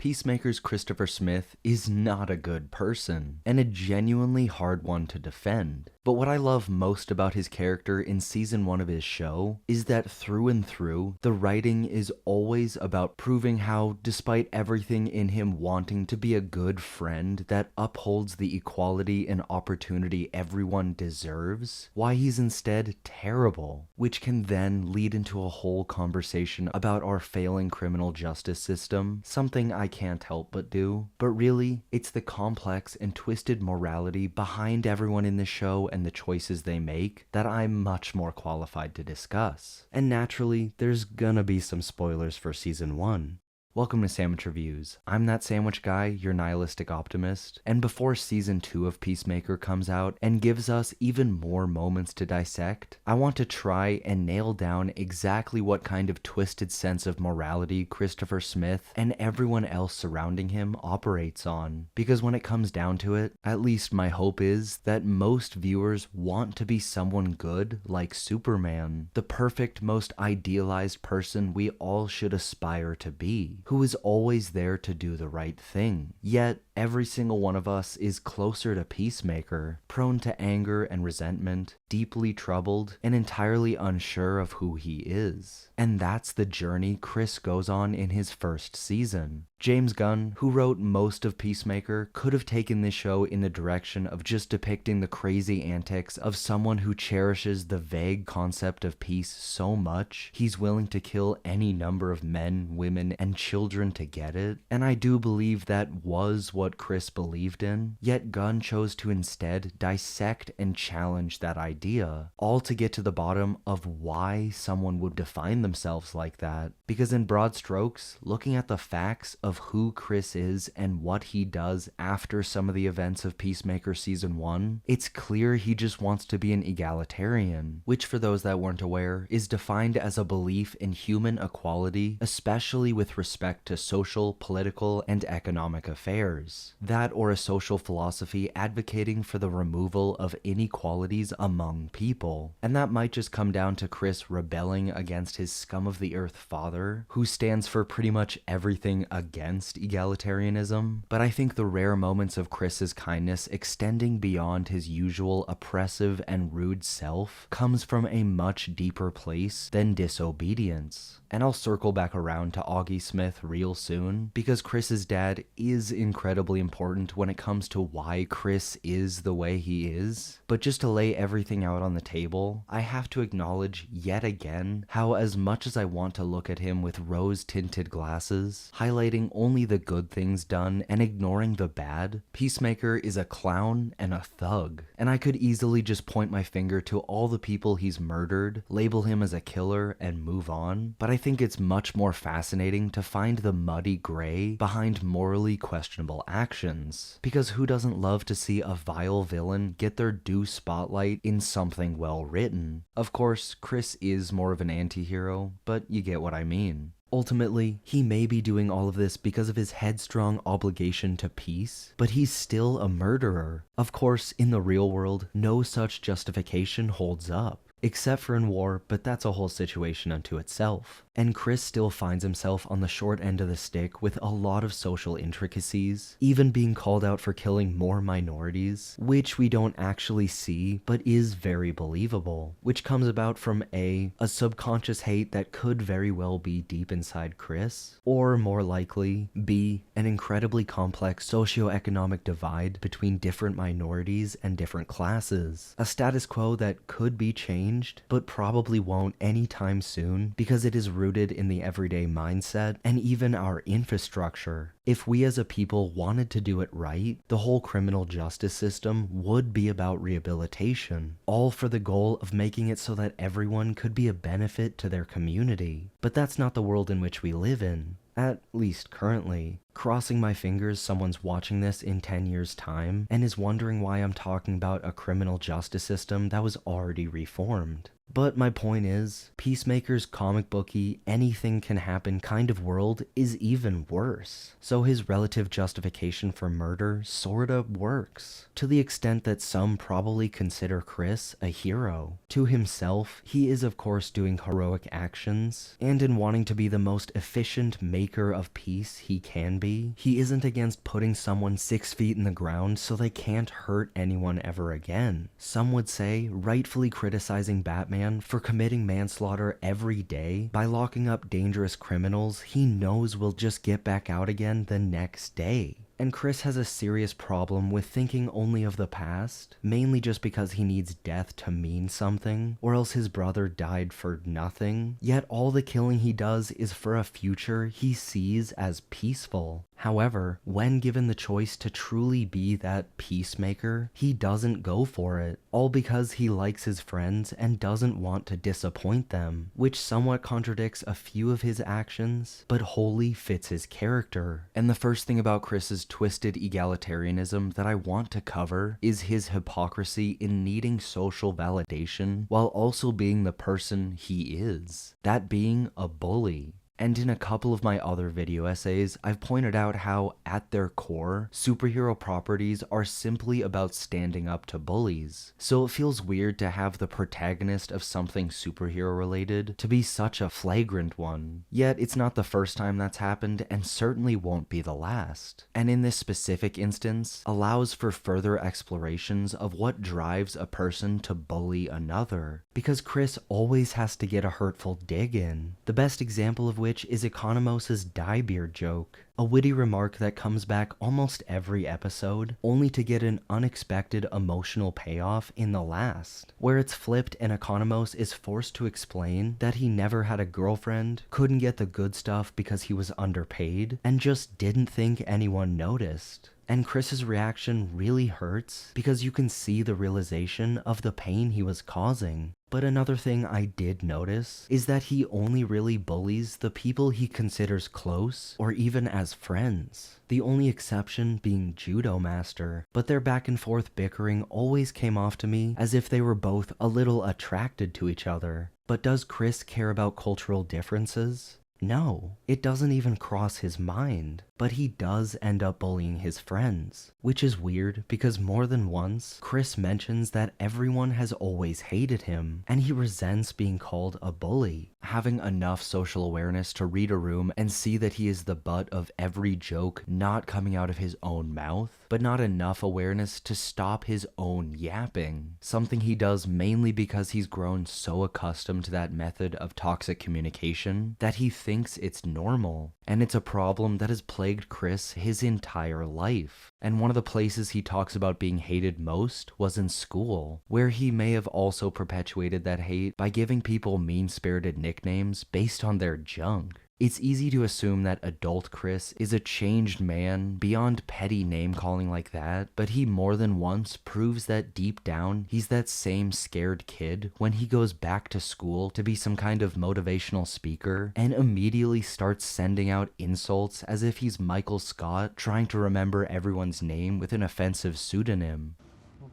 Peacemaker's Christopher Smith is not a good person, and a genuinely hard one to defend. But what I love most about his character in season 1 of his show is that through and through, the writing is always about proving how, despite everything in him wanting to be a good friend that upholds the equality and opportunity everyone deserves, why he's instead terrible, which can then lead into a whole conversation about our failing criminal justice system, something I can't help but do. But really, it's the complex and twisted morality behind everyone in the show and the choices they make that I'm much more qualified to discuss. And naturally, there's gonna be some spoilers for season 1. Welcome to Sandwich Reviews. I'm that sandwich guy, your nihilistic optimist, and before season 2 of Peacemaker comes out and gives us even more moments to dissect, I want to try and nail down exactly what kind of twisted sense of morality Christopher Smith and everyone else surrounding him operates on. Because when it comes down to it, at least my hope is that most viewers want to be someone good like Superman, the perfect, most idealized person we all should aspire to be, who is always there to do the right thing. Yet, every single one of us is closer to Peacemaker, prone to anger and resentment, deeply troubled, and entirely unsure of who he is. And that's the journey Chris goes on in his first season. James Gunn, who wrote most of Peacemaker, could have taken this show in the direction of just depicting the crazy antics of someone who cherishes the vague concept of peace so much he's willing to kill any number of men, women, and children to get it. And I do believe that was what Chris believed in, yet Gunn chose to instead dissect and challenge that idea, all to get to the bottom of why someone would define themselves like that. Because in broad strokes, looking at the facts of who Chris is and what he does after some of the events of Peacemaker season 1, it's clear he just wants to be an egalitarian, which for those that weren't aware, is defined as a belief in human equality, especially with respect to social, political, and economic affairs. That or a social philosophy advocating for the removal of inequalities among people. And that might just come down to Chris rebelling against his scum of the earth father, who stands for pretty much everything against egalitarianism. But I think the rare moments of Chris's kindness extending beyond his usual oppressive and rude self comes from a much deeper place than disobedience. And I'll circle back around to Auggie Smith real soon, because Chris's dad is incredibly important when it comes to why Chris is the way he is. But just to lay everything out on the table, I have to acknowledge yet again how, as much as I want to look at him with rose-tinted glasses, highlighting only the good things done and ignoring the bad, Peacemaker is a clown and a thug. And I could easily just point my finger to all the people he's murdered, label him as a killer, and move on. But I think it's much more fascinating to find the muddy gray behind morally questionable actions. Because who doesn't love to see a vile villain get their due spotlight in something well written? Of course, Chris is more of an anti-hero, but you get what I mean. Ultimately, he may be doing all of this because of his headstrong obligation to peace, but he's still a murderer. Of course, in the real world, no such justification holds up. Except for in war, but that's a whole situation unto itself. And Chris still finds himself on the short end of the stick with a lot of social intricacies, even being called out for killing more minorities, which we don't actually see, but is very believable, which comes about from a subconscious hate that could very well be deep inside Chris, or more likely, B, an incredibly complex socioeconomic divide between different minorities and different classes, a status quo that could be changed, but probably won't anytime soon because it is rooted in the everyday mindset and even our infrastructure. If we as a people wanted to do it right, the whole criminal justice system would be about rehabilitation, all for the goal of making it so that everyone could be a benefit to their community. But that's not the world in which we live in. At least currently. Crossing my fingers someone's watching this in 10 years' time and is wondering why I'm talking about a criminal justice system that was already reformed. But my point is, Peacemaker's comic booky, anything can happen kind of world is even worse. So his relative justification for murder sorta works, to the extent that some probably consider Chris a hero. To himself, he is of course doing heroic actions, and in wanting to be the most efficient maker of peace he can be, he isn't against putting someone 6 feet in the ground so they can't hurt anyone ever again. Some would say, rightfully criticizing Batman for committing manslaughter every day by locking up dangerous criminals he knows will just get back out again the next day. And Chris has a serious problem with thinking only of the past, mainly just because he needs death to mean something, or else his brother died for nothing, yet all the killing he does is for a future he sees as peaceful. However, when given the choice to truly be that peacemaker, he doesn't go for it, all because he likes his friends and doesn't want to disappoint them, which somewhat contradicts a few of his actions, but wholly fits his character. And the first thing about Chris's twisted egalitarianism that I want to cover is his hypocrisy in needing social validation while also being the person he is, that being a bully. And in a couple of my other video essays, I've pointed out how, at their core, superhero properties are simply about standing up to bullies. So it feels weird to have the protagonist of something superhero related to be such a flagrant one. Yet it's not the first time that's happened, and certainly won't be the last. And in this specific instance, allows for further explorations of what drives a person to bully another. Because Chris always has to get a hurtful dig in. The best example of which is Economos's diebeard joke, a witty remark that comes back almost every episode, only to get an unexpected emotional payoff in the last, where it's flipped and Economos is forced to explain that he never had a girlfriend, couldn't get the good stuff because he was underpaid, and just didn't think anyone noticed. And Chris's reaction really hurts because you can see the realization of the pain he was causing. But another thing I did notice is that he only really bullies the people he considers close or even as friends. The only exception being Judo Master, but their back and forth bickering always came off to me as if they were both a little attracted to each other. But does Chris care about cultural differences? No, it doesn't even cross his mind, but he does end up bullying his friends, which is weird because more than once, Chris mentions that everyone has always hated him, and he resents being called a bully. Having enough social awareness to read a room and see that he is the butt of every joke not coming out of his own mouth, but not enough awareness to stop his own yapping, something he does mainly because he's grown so accustomed to that method of toxic communication that he thinks it's normal. And it's a problem that has plagued Chris his entire life. And one of the places he talks about being hated most was in school, where he may have also perpetuated that hate by giving people mean-spirited nicknames based on their junk. It's easy to assume that adult Chris is a changed man beyond petty name-calling like that, but he more than once proves that deep down he's that same scared kid when he goes back to school to be some kind of motivational speaker and immediately starts sending out insults as if he's Michael Scott trying to remember everyone's name with an offensive pseudonym.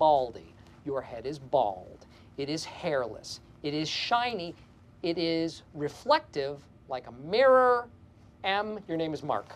Baldy. Your head is bald. It is hairless. It is shiny. It is reflective like a mirror. M, your name is Mark.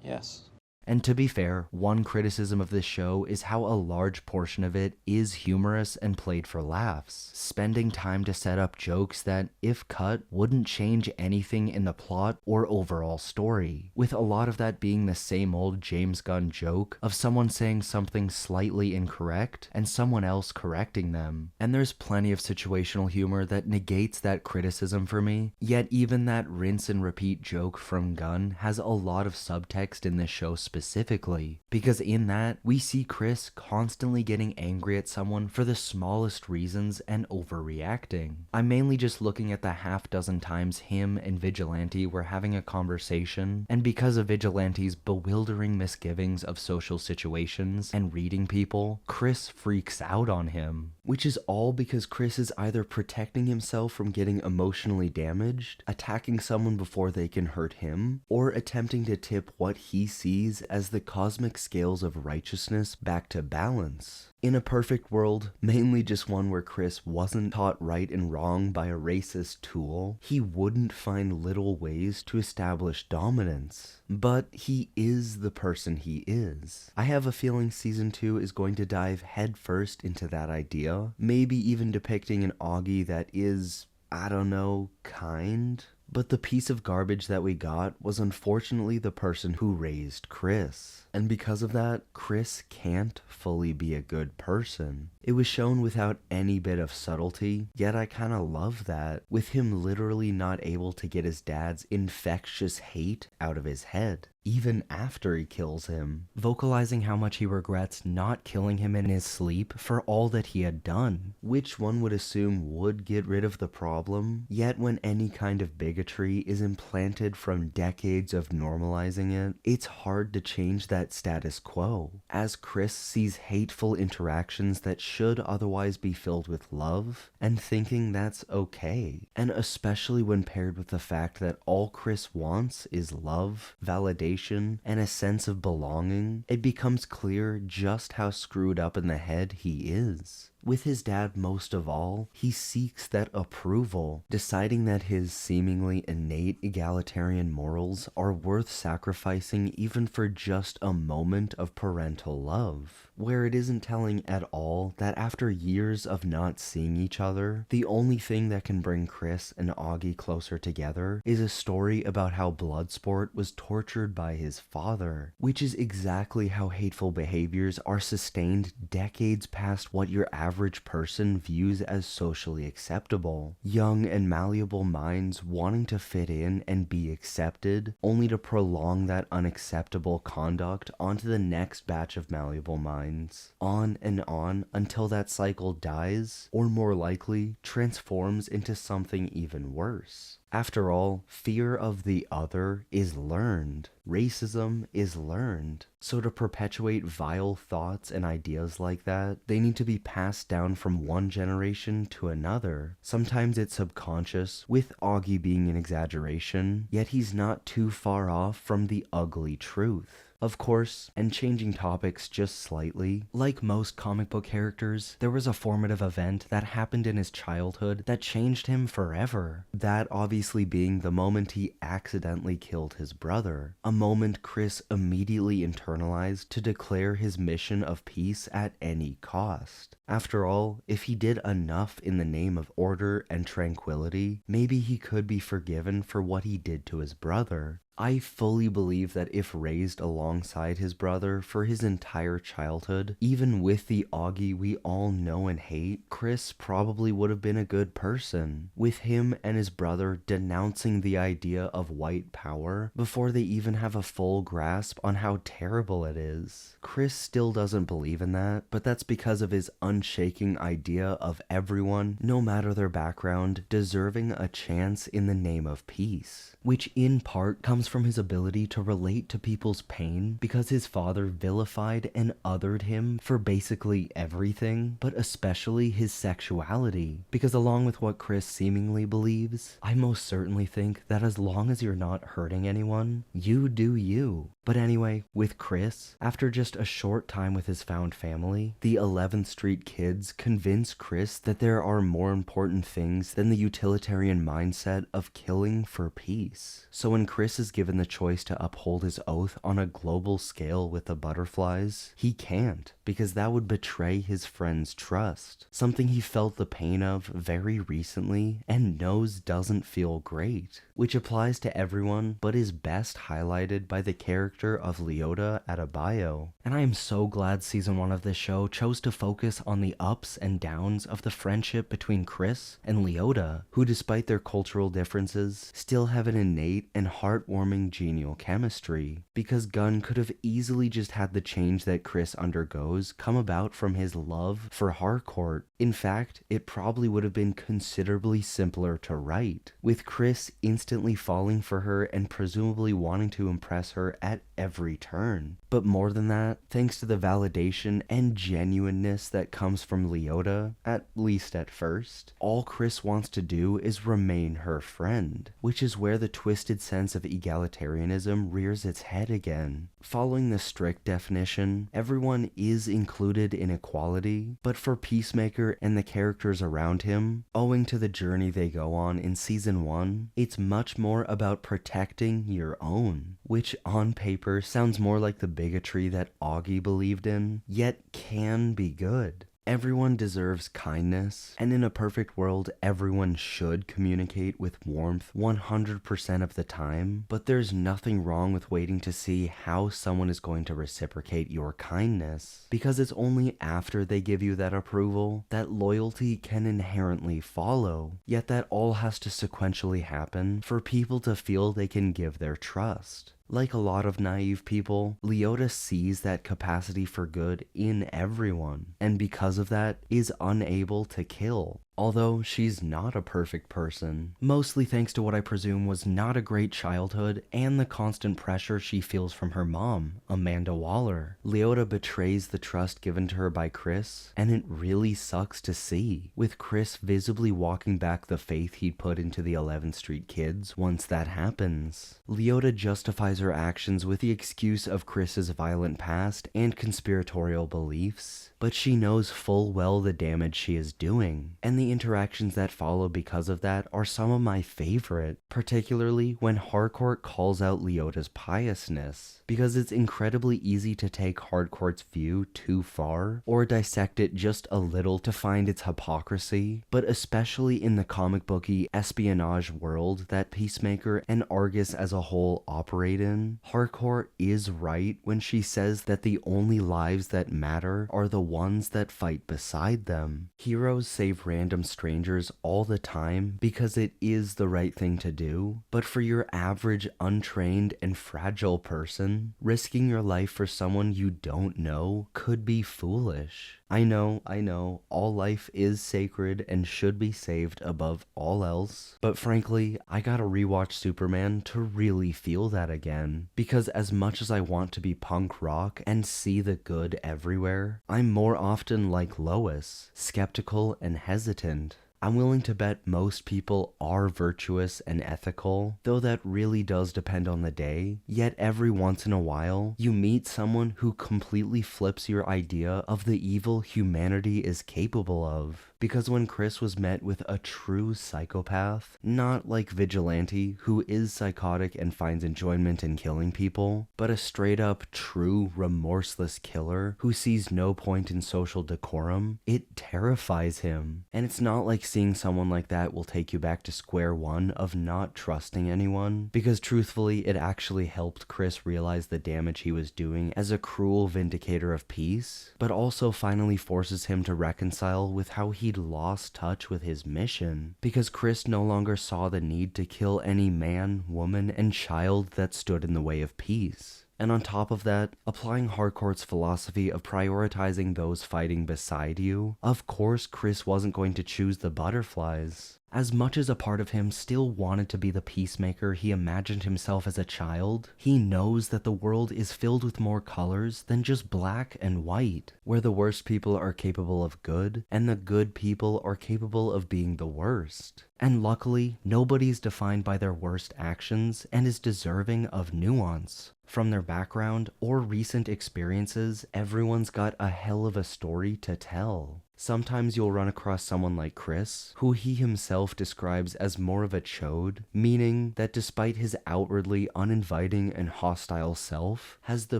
Yes. And to be fair, one criticism of this show is how a large portion of it is humorous and played for laughs, spending time to set up jokes that, if cut, wouldn't change anything in the plot or overall story, with a lot of that being the same old James Gunn joke of someone saying something slightly incorrect and someone else correcting them. And there's plenty of situational humor that negates that criticism for me, yet even that rinse and repeat joke from Gunn has a lot of subtext in this show specifically, because in that, we see Chris constantly getting angry at someone for the smallest reasons and overreacting. I'm mainly just looking at the half-dozen times him and Vigilante were having a conversation, and because of Vigilante's bewildering misgivings of social situations and reading people, Chris freaks out on him. Which is all because Chris is either protecting himself from getting emotionally damaged, attacking someone before they can hurt him, or attempting to tip what he sees as the cosmic scales of righteousness back to balance. In a perfect world, mainly just one where Chris wasn't taught right and wrong by a racist tool, he wouldn't find little ways to establish dominance. But he is the person he is. I have a feeling season 2 is going to dive headfirst into that idea, maybe even depicting an Auggie that is, I don't know, kind? But the piece of garbage that we got was unfortunately the person who raised Chris. And because of that, Chris can't fully be a good person. It was shown without any bit of subtlety, yet I kinda love that, with him literally not able to get his dad's infectious hate out of his head, even after he kills him, vocalizing how much he regrets not killing him in his sleep for all that he had done, which one would assume would get rid of the problem. Yet when any kind of bigotry is implanted from decades of normalizing it, it's hard to change that status quo, as Chris sees hateful interactions that should otherwise be filled with love, and thinking that's okay. And especially when paired with the fact that all Chris wants is love, validation, and a sense of belonging, it becomes clear just how screwed up in the head he is. With his dad most of all, he seeks that approval, deciding that his seemingly innate egalitarian morals are worth sacrificing even for just a moment of parental love, where it isn't telling at all that after years of not seeing each other, the only thing that can bring Chris and Auggie closer together is a story about how Bloodsport was tortured by his father, which is exactly how hateful behaviors are sustained decades past what your average person views as socially acceptable. Young and malleable minds wanting to fit in and be accepted, only to prolong that unacceptable conduct onto the next batch of malleable minds. On and on until that cycle dies, or more likely, transforms into something even worse. After all, fear of the other is learned. Racism is learned. So to perpetuate vile thoughts and ideas like that, they need to be passed down from one generation to another. Sometimes it's subconscious, with Auggie being an exaggeration, yet he's not too far off from the ugly truth. Of course, and changing topics just slightly, like most comic book characters, there was a formative event that happened in his childhood that changed him forever. That obviously being the moment he accidentally killed his brother, a moment Chris immediately internalized to declare his mission of peace at any cost. After all, if he did enough in the name of order and tranquility, maybe he could be forgiven for what he did to his brother. I fully believe that if raised alongside his brother for his entire childhood, even with the Auggie we all know and hate, Chris probably would have been a good person, with him and his brother denouncing the idea of white power before they even have a full grasp on how terrible it is. Chris still doesn't believe in that, but that's because of his unshaking idea of everyone, no matter their background, deserving a chance in the name of peace, which in part comes from his ability to relate to people's pain because his father vilified and othered him for basically everything, but especially his sexuality. Because along with what Chris seemingly believes, I most certainly think that as long as you're not hurting anyone, you do you. But anyway, with Chris, after just a short time with his found family, the 11th Street kids convince Chris that there are more important things than the utilitarian mindset of killing for peace. So when Chris is given the choice to uphold his oath on a global scale with the butterflies, he can't, because that would betray his friend's trust, something he felt the pain of very recently and knows doesn't feel great, which applies to everyone but is best highlighted by the character of Leota Adebayo. And I am so glad season 1 of this show chose to focus on the ups and downs of the friendship between Chris and Leota, who despite their cultural differences, still have an innate and heartwarming genial chemistry, because Gunn could have easily just had the change that Chris undergoes come about from his love for Harcourt. In fact, it probably would have been considerably simpler to write, with Chris instantly falling for her and presumably wanting to impress her at every turn. But more than that, thanks to the validation and genuineness that comes from Leota, at least at first, all Chris wants to do is remain her friend, which is where the twisted sense of egalitarianism rears its head again. Following the strict definition, everyone is included in equality, but for Peacemaker and the characters around him, owing to the journey they go on in Season 1, it's much more about protecting your own, which on paper sounds more like the bigotry that Auggie believed in, yet can be good. Everyone deserves kindness, and in a perfect world, everyone should communicate with warmth 100% of the time, but there's nothing wrong with waiting to see how someone is going to reciprocate your kindness, because it's only after they give you that approval that loyalty can inherently follow, yet that all has to sequentially happen for people to feel they can give their trust. Like a lot of naive people, Leota sees that capacity for good in everyone, and because of that, is unable to kill. Although she's not a perfect person, mostly thanks to what I presume was not a great childhood and the constant pressure she feels from her mom, Amanda Waller. Leota betrays the trust given to her by Chris, and it really sucks to see, with Chris visibly walking back the faith he'd put into the 11th Street kids once that happens. Leota justifies her actions with the excuse of Chris's violent past and conspiratorial beliefs, but she knows full well the damage she is doing, and the interactions that follow because of that are some of my favorite, particularly when Harcourt calls out Leota's piousness, because it's incredibly easy to take Harcourt's view too far, or dissect it just a little to find its hypocrisy, but especially in the comic booky espionage world that Peacemaker and Argus as a whole operate in, Harcourt is right when she says that the only lives that matter are the ones that fight beside them. Heroes save random strangers all the time because it is the right thing to do, but for your average untrained and fragile person, risking your life for someone you don't know could be foolish. I know, all life is sacred and should be saved above all else, but frankly, I gotta rewatch Superman to really feel that again, because as much as I want to be punk rock and see the good everywhere, I'm more often like Lois, skeptical and hesitant. I'm willing to bet most people are virtuous and ethical, though that really does depend on the day, yet every once in a while, you meet someone who completely flips your idea of the evil humanity is capable of. Because when Chris was met with a true psychopath, not like Vigilante, who is psychotic and finds enjoyment in killing people, but a straight up true remorseless killer who sees no point in social decorum, it terrifies him. And it's not like seeing someone like that will take you back to square one of not trusting anyone, because truthfully it actually helped Chris realize the damage he was doing as a cruel vindicator of peace, but also finally forces him to reconcile with how he'd lost touch with his mission, because Chris no longer saw the need to kill any man, woman, and child that stood in the way of peace. And on top of that, applying Harcourt's philosophy of prioritizing those fighting beside you, of course Chris wasn't going to choose the butterflies. As much as a part of him still wanted to be the peacemaker he imagined himself as a child, he knows that the world is filled with more colors than just black and white, where the worst people are capable of good, and the good people are capable of being the worst. And luckily, nobody's defined by their worst actions and is deserving of nuance. From their background or recent experiences, everyone's got a hell of a story to tell. Sometimes you'll run across someone like Chris, who he himself describes as more of a chode, meaning that despite his outwardly uninviting and hostile self, has the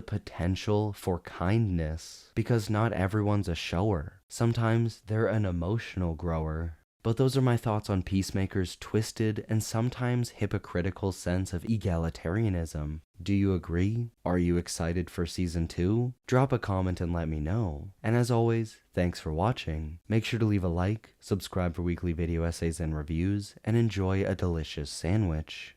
potential for kindness, because not everyone's a shower. Sometimes they're an emotional grower. But those are my thoughts on Peacemaker's twisted and sometimes hypocritical sense of egalitarianism. Do you agree? Are you excited for Season 2? Drop a comment and let me know. And as always, thanks for watching. Make sure to leave a like, subscribe for weekly video essays and reviews, and enjoy a delicious sandwich.